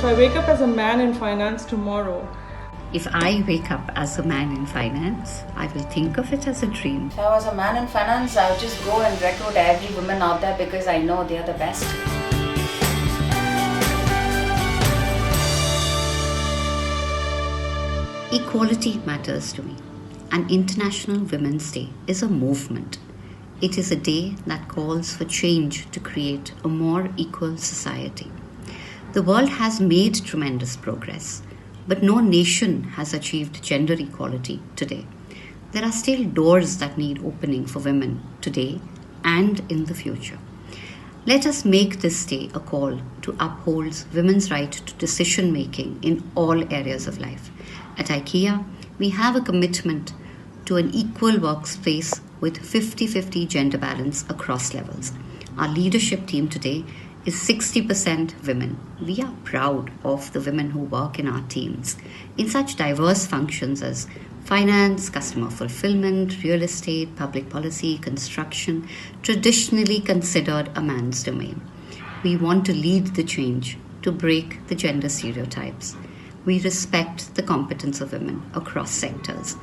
I wake up as a man in finance tomorrow, If I wake up as a man in finance, I will think of it as a dream. If I was a man in finance, I would just go and recruit every woman out there because I know they are the best. Equality matters to me, and International Women's Day is a movement. It is a day that calls for change to create a more equal society. The world has made tremendous progress, but no nation has achieved gender equality today. There are still doors that need opening for women today and in the future. Let us make this day a call to uphold women's right to decision making in all areas of life. At IKEA, we have a commitment to an equal workspace with 50-50 gender balance across levels. Our leadership team today is 60% women. We are proud of the women who work in our teams in such diverse functions as finance, customer fulfillment, real estate, public policy, construction, traditionally considered a man's domain. We want to lead the change to break the gender stereotypes. We respect the competence of women across sectors.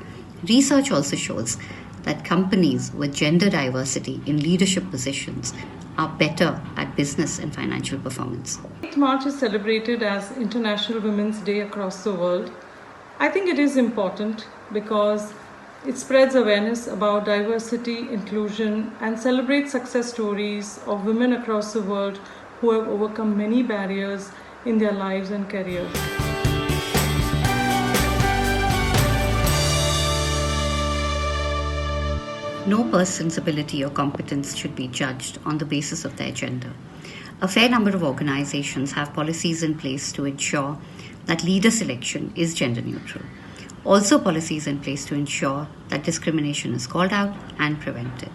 Research also shows that companies with gender diversity in leadership positions are better at business and financial performance. 8th March is celebrated as International Women's Day across the world. I think it is important because it spreads awareness about diversity, inclusion, and celebrates success stories of women across the world who have overcome many barriers in their lives and careers. No person's ability or competence should be judged on the basis of their gender. A fair number of organizations have policies in place to ensure that leader selection is gender neutral. Also, policies in place to ensure that discrimination is called out and prevented.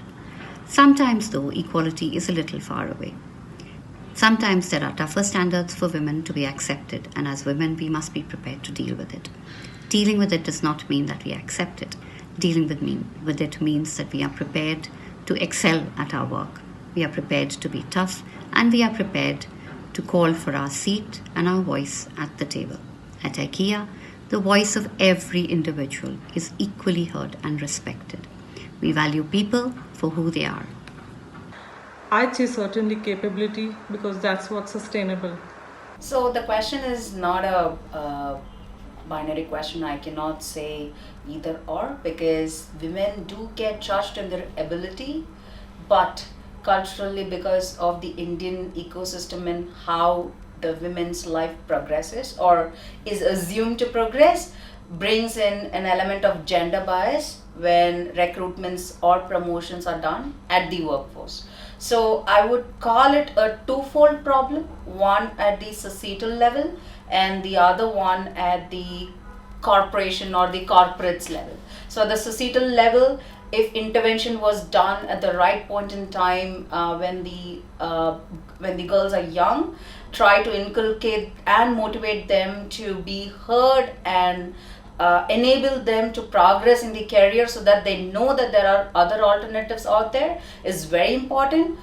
Sometimes, though, equality is a little far away. Sometimes there are tougher standards for women to be accepted, and as women, we must be prepared to deal with it. Dealing with it does not mean that we accept it. Dealing with it means that we are prepared to excel at our work. We are prepared to be tough, and we are prepared to call for our seat and our voice at the table. At IKEA, the voice of every individual is equally heard and respected. We value people for who they are. I'd say certainly capability because that's what's sustainable. So the question is not a binary question. I cannot say either or because women do get judged in their ability, but culturally, because of the Indian ecosystem and how the women's life progresses or is assumed to progress, brings in an element of gender bias when recruitments or promotions are done at the workforce. So I would call it a twofold problem, one at the societal level and the other one at the corporation or the corporates level. So the societal level, if intervention was done at the right point in time when the girls are young, try to inculcate and motivate them to be heard and enable them to progress in the career so that they know that there are other alternatives out there is very important.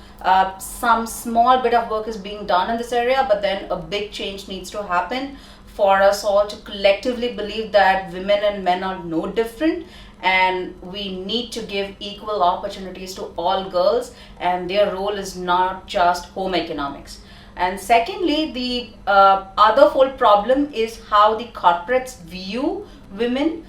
Some small bit of work is being done in this area, but then a big change needs to happen for us all to collectively believe that women and men are no different, and we need to give equal opportunities to all girls, and their role is not just home economics. And secondly, the other full problem is how the corporates view women.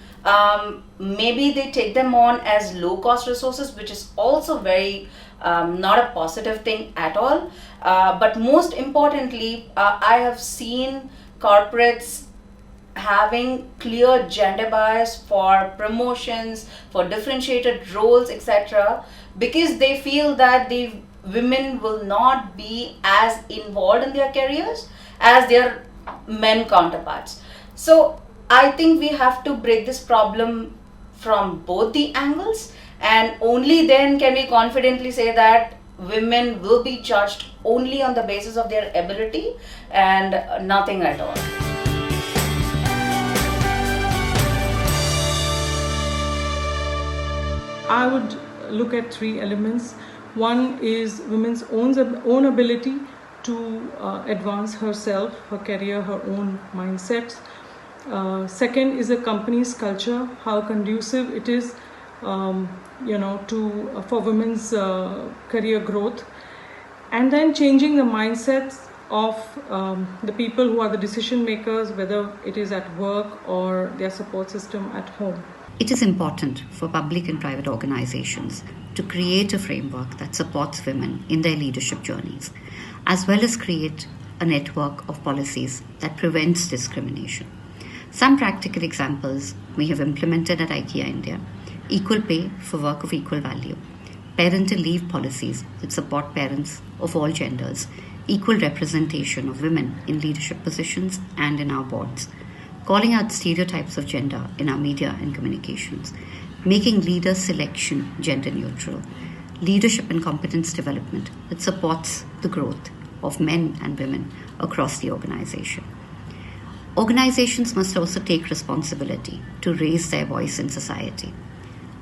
Maybe they take them on as low cost resources, which is also very not a positive thing at all. But most importantly, I have seen corporates having clear gender bias for promotions, for differentiated roles, etc., because they feel that the women will not be as involved in their careers as their men counterparts. So I think we have to break this problem from both the angles, and only then can we confidently say that women will be judged only on the basis of their ability and nothing at all. I would look at three elements. One is women's own ability to advance herself, her career, her own mindsets. Second is a company's culture, how conducive it is, for women's career growth, and then changing the mindsets of the people who are the decision makers, whether it is at work or their support system at home. It is important for public and private organizations to create a framework that supports women in their leadership journeys, as well as create a network of policies that prevents discrimination. Some practical examples we have implemented at IKEA India: equal pay for work of equal value, parental leave policies that support parents of all genders, equal representation of women in leadership positions and in our boards, calling out stereotypes of gender in our media and communications, making leader selection gender neutral, leadership and competence development that supports the growth of men and women across the organization. Organizations must also take responsibility to raise their voice in society.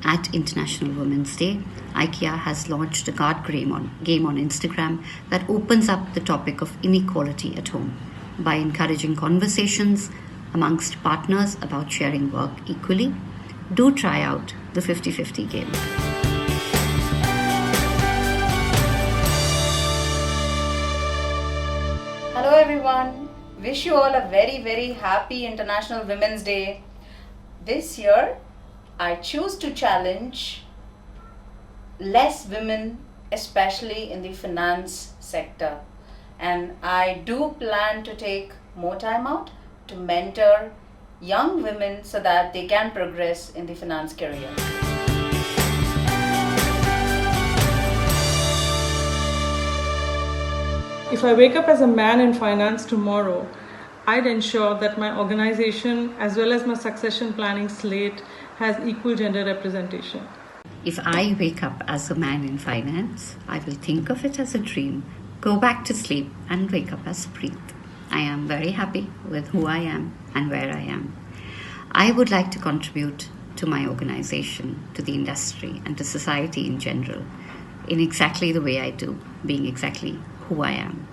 At International Women's Day, IKEA has launched a card game on Instagram that opens up the topic of inequality at home by encouraging conversations amongst partners about sharing work equally. Do try out the 50-50 game. Hello everyone. Wish you all a very, very happy International Women's Day. This year, I choose to challenge less women, especially in the finance sector. And I do plan to take more time out to mentor young women so that they can progress in the finance career. If I wake up as a man in finance tomorrow, I'd ensure that my organization, as well as my succession planning slate, has equal gender representation. If I wake up as a man in finance, I will think of it as a dream, go back to sleep, and wake up as Preet. I am very happy with who I am and where I am. I would like to contribute to my organization, to the industry, and to society in general in exactly the way I do, being exactly who I am.